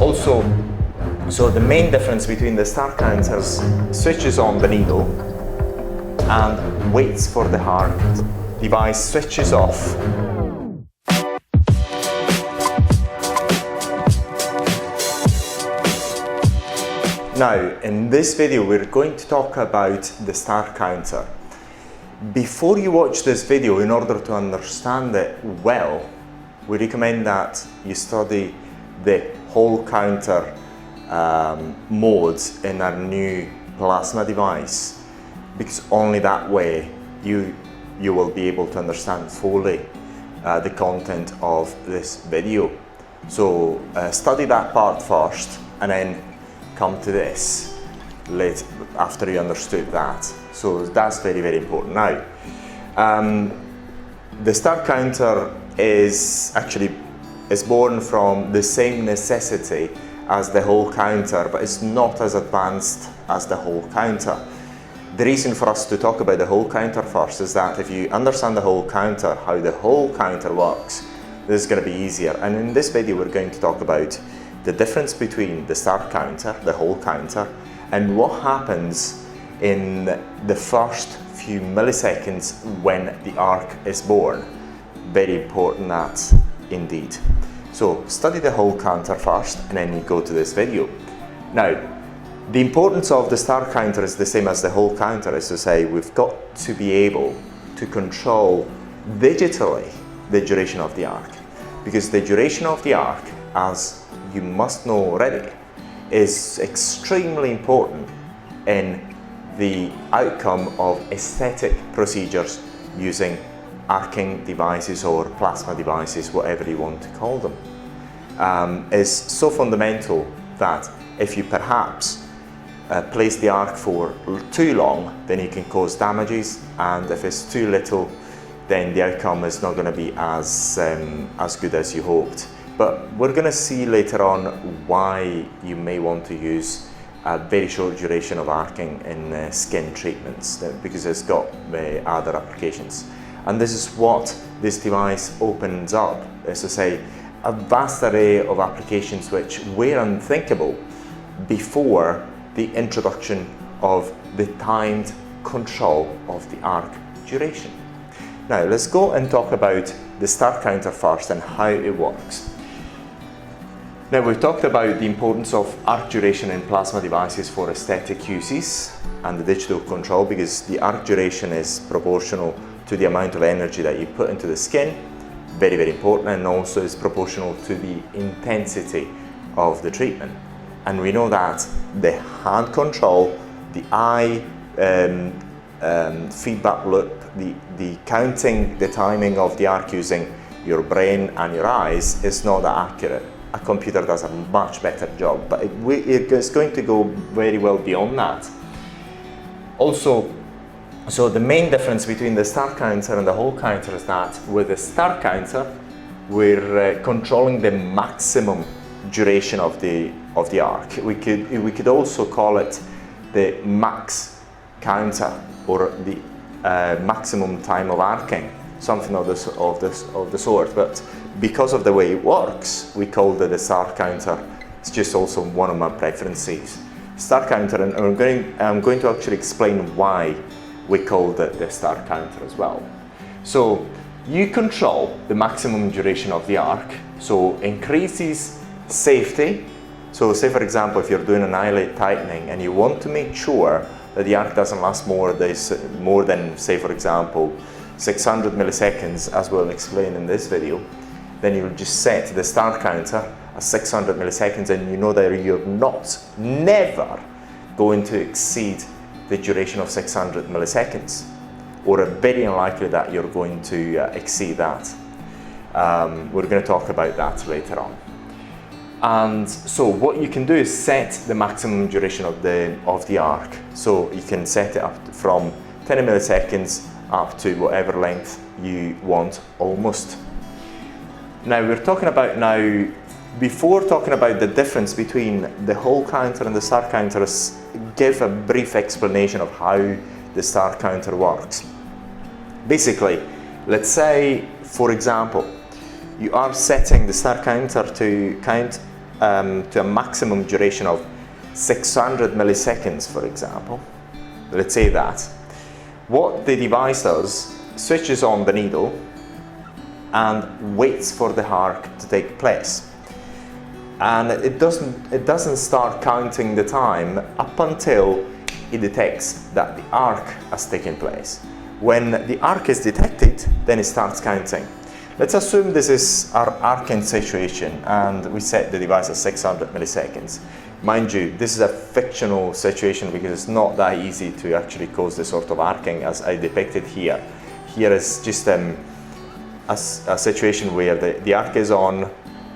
Also, so the main difference between the start counter switches on the needle and waits for the heart. Device switches off. Now, in this video, we're going to talk about the start counter. Before you watch this video, in order to understand it well, we recommend that you study the whole counter modes in our new plasma device, because only that way you will be able to understand fully the content of this video. So study that part first and then come to this later after you understood that. So that's very, very important. Now, the start counter is born from the same necessity as the whole counter, but it's not as advanced as the whole counter. The reason for us to talk about the whole counter first is that if you understand the whole counter, how the whole counter works, this is going to be easier. And in this video, we're going to talk about the difference between the start counter, the whole counter, and what happens in the first few milliseconds when the arc is born. Very important that indeed. So study the whole counter first and then you go to this video. Now, the importance of the start counter is the same as the whole counter, is to say we've got to be able to control digitally the duration of the arc, because the duration of the arc, as you must know already, is extremely important in the outcome of aesthetic procedures using arcing devices or plasma devices, whatever you want to call them. Is so fundamental that if you perhaps place the arc for too long, then you can cause damages, and if it's too little, then the outcome is not going to be as good as you hoped. But we're going to see later on why you may want to use a very short duration of arcing in skin treatments, because it's got other applications. And this is what this device opens up, is to say a vast array of applications which were unthinkable before the introduction of the timed control of the arc duration. Now let's go and talk about the start counter first and how it works. Now, we've talked about the importance of arc duration in plasma devices for aesthetic uses and the digital control, because the arc duration is proportional to the amount of energy that you put into the skin. Very, very important, and also is proportional to the intensity of the treatment. And we know that the hand control, the eye feedback loop, the counting, the timing of the arc using your brain and your eyes is not that accurate. A computer does a much better job, but it's going to go very well beyond that. Also, so the main difference between the start counter and the whole counter is that with the start counter, we're controlling the maximum duration of the arc. We could also call it the max counter, or the maximum time of arcing, something of the sort. But because of the way it works, we call it the start counter. It's just also one of my preferences. Start counter, and I'm going to actually explain why we call it the start counter as well. So you control the maximum duration of the arc, so increases safety. So say for example, if you're doing an eyelid tightening and you want to make sure that the arc doesn't last more than, say for example, 600 milliseconds, as we'll explain in this video, then you'll just set the start counter at 600 milliseconds, and you know that you're never going to exceed the duration of 600 milliseconds, or very unlikely that you're going to exceed that. We're going to talk about that later on. And so what you can do is set the maximum duration of the arc. So you can set it up from 10 milliseconds up to whatever length you want, almost. Now we're talking about before talking about the difference between the whole counter and the start counter, give a brief explanation of how the start counter works. Basically, let's say, for example, you are setting the start counter to count to a maximum duration of 600 milliseconds, for example, let's say that, what the device does, switches on the needle and waits for the arc to take place. And it doesn't start counting the time up until it detects that the arc has taken place. When the arc is detected, then it starts counting. Let's assume this is our arcing situation and we set the device at 600 milliseconds. Mind you, this is a fictional situation because it's not that easy to actually cause the sort of arcing as I depicted here. Here is just a situation where the arc is on,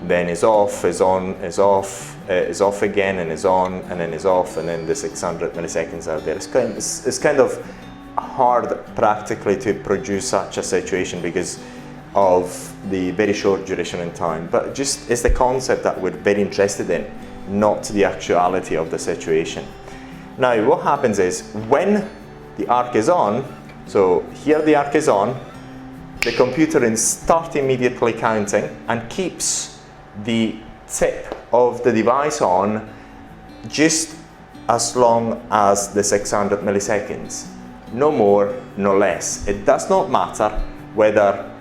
then is off, is on, is off again, and is on, and then is off, and then the 600 milliseconds are there. It's kind of hard practically to produce such a situation because of the very short duration in time, but just it's the concept that we're very interested in, not the actuality of the situation. Now what happens is when the arc is on, so here the arc is on, the computer will start immediately counting and keeps the tip of the device on just as long as the 600 milliseconds. No more, no less. It does not matter whether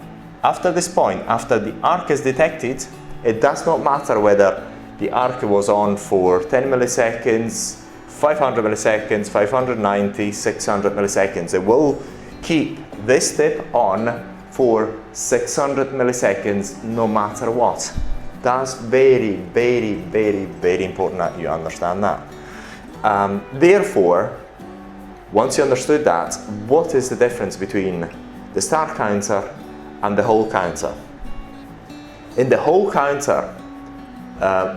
after this point, after the arc is detected, it does not matter whether the arc was on for 10 milliseconds, 500 milliseconds, 590, 600 milliseconds. It will keep this tip on for 600 milliseconds no matter what. That's very, very, very, very important that you understand that. Therefore, once you understood that, what is the difference between the start counter and the hold counter? In the hold counter,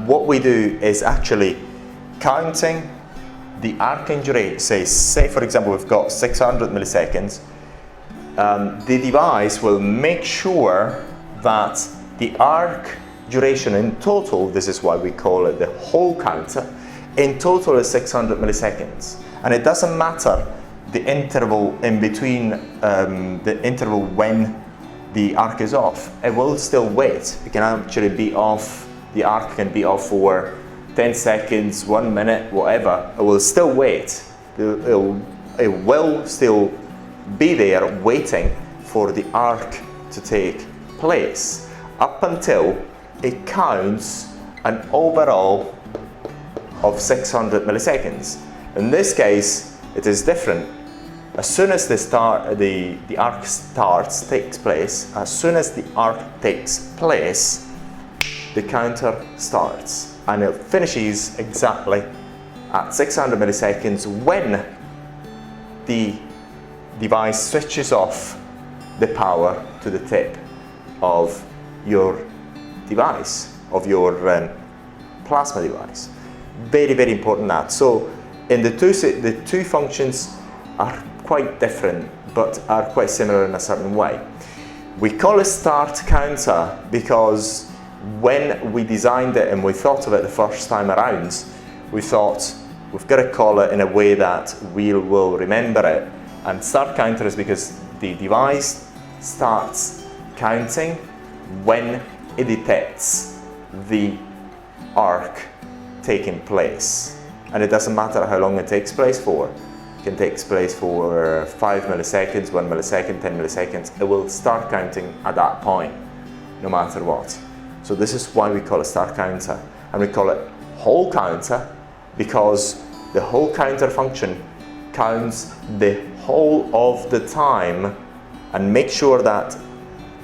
what we do is actually counting the arcing duration. Say for example we've got 600 milliseconds. The device will make sure that the arc duration in total, this is why we call it the hold counter, in total is 600 milliseconds. And it doesn't matter the interval in between, the interval when the arc is off. It will still wait. It can actually be off, the arc can be off for 10 seconds, 1 minute, whatever. It will still wait. It will still be there waiting for the arc to take place up until it counts an overall of 600 milliseconds. In this case, it is different. As soon as the arc takes place, as soon as the arc takes place, the counter starts and it finishes exactly at 600 milliseconds when the device switches off the power to the tip of your device, of your plasma device. Very, very important that. So in the two functions are quite different but are quite similar in a certain way. We call it start counter because when we designed it and we thought of it the first time around, we thought we've got to call it in a way that we will remember it. And start counter is because the device starts counting when it detects the arc taking place. And it doesn't matter how long it takes place for. It can take place for 5 milliseconds, 1 millisecond, 10 milliseconds. It will start counting at that point, no matter what. So this is why we call it start counter. And we call it hold counter because the hold counter function counts the whole of the time and make sure that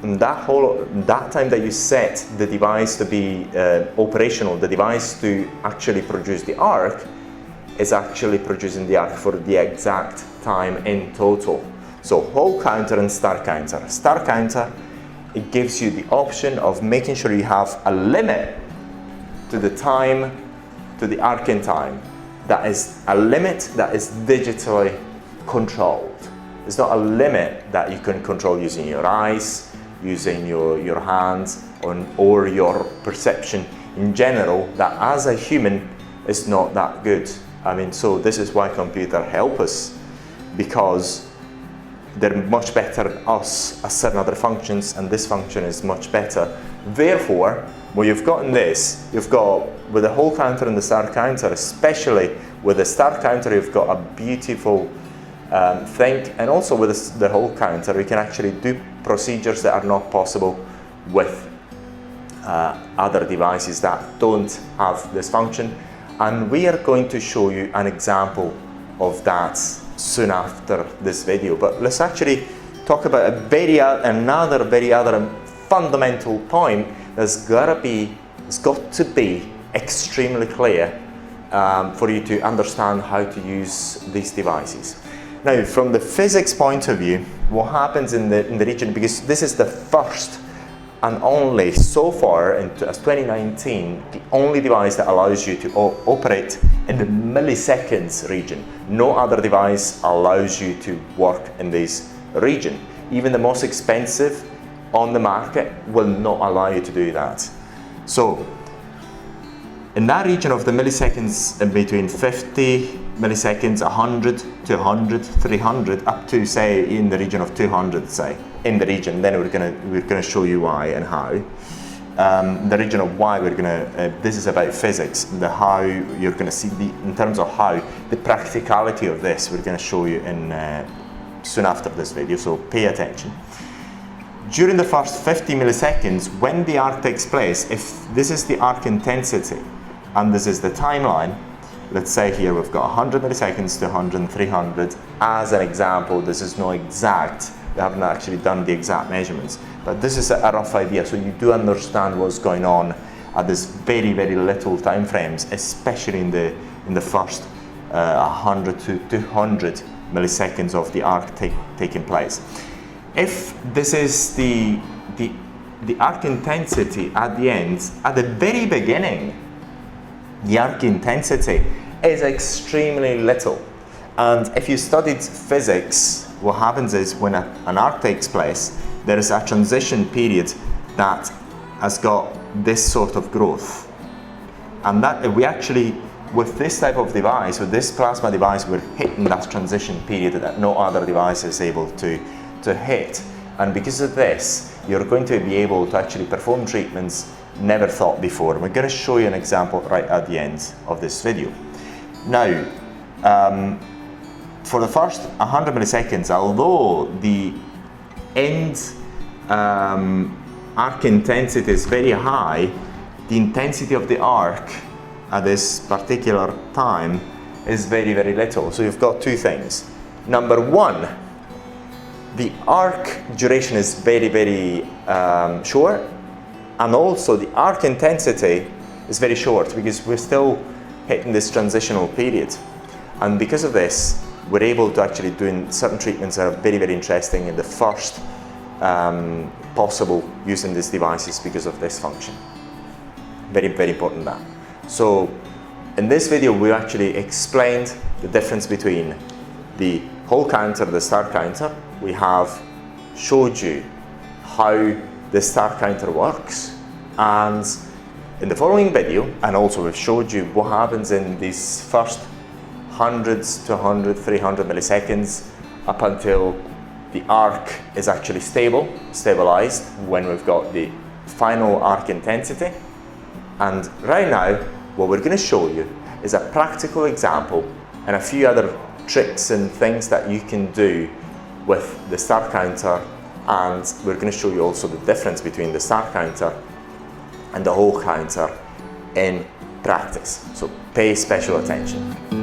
that time that you set the device to be operational, the device to actually produce the arc, is actually producing the arc for the exact time in total. So hold counter and start counter. Start counter, it gives you the option of making sure you have a limit to the time, to the arcing time. That is a limit that is digitally controlled. It's not a limit that you can control using your eyes, using your hands, or your perception in general, that as a human is not that good. I mean, so this is why computers help us, because they're much better than us at certain other functions, and this function is much better. Therefore, What you've got in this, you've got with the whole counter and the start counter, especially with the start counter, you've got a beautiful thing, and also with the whole counter, you can actually do procedures that are not possible with other devices that don't have this function. And we are going to show you an example of that soon after this video. But let's actually talk about another very fundamental point that's got to be extremely clear for you to understand how to use these devices. Now, from the physics point of view, what happens in the region, because this is the first and only, so far, as 2019, the only device that allows you to operate in the milliseconds region. No other device allows you to work in this region. Even the most expensive on the market will not allow you to do that. So, in that region of the milliseconds, in between 50 milliseconds, 100, 200, 300, up to, say, in the region of 200, say, in the region, then we're gonna show you why and how. The region of why this is about physics, the how you're gonna see in terms of how, the practicality of this, we're gonna show you soon after this video, so pay attention. During the first 50 milliseconds, when the arc takes place, if this is the arc intensity, and this is the timeline, let's say here we've got 100 milliseconds to 100 and 300. As an example, this is no exact, we haven't actually done the exact measurements, but this is a rough idea, so you do understand what's going on at this very little time frames, especially in the first 100 to 200 milliseconds of the arc taking place. If this is the arc intensity at the end, at the very beginning, the arc intensity is extremely little. And if you studied physics, what happens is when an arc takes place, there is a transition period that has got this sort of growth. And that we actually, with this type of device, with this plasma device, we're hitting that transition period that no other device is able to hit. And because of this, you're going to be able to actually perform treatments never thought before. We're going to show you an example right at the end of this video. Now, for the first 100 milliseconds, although the end arc intensity is very high, the intensity of the arc at this particular time is very little. So you've got two things. Number one, the arc duration is very short, and also the arc intensity is very short because we're still hitting this transitional period. And because of this, we're able to actually do certain treatments that are very interesting in the first possible using these devices because of this function. Very important that. So in this video, we actually explained the difference between the whole counter, the start counter. We have showed you how the start counter works, and in the following video, and also we've showed you what happens in these first hundreds to 100, 300 milliseconds up until the arc is actually stabilized when we've got the final arc intensity. And right now, what we're going to show you is a practical example and a few other tricks and things that you can do with the start counter, and we're going to show you also the difference between the start counter and the whole counter in practice. So pay special attention.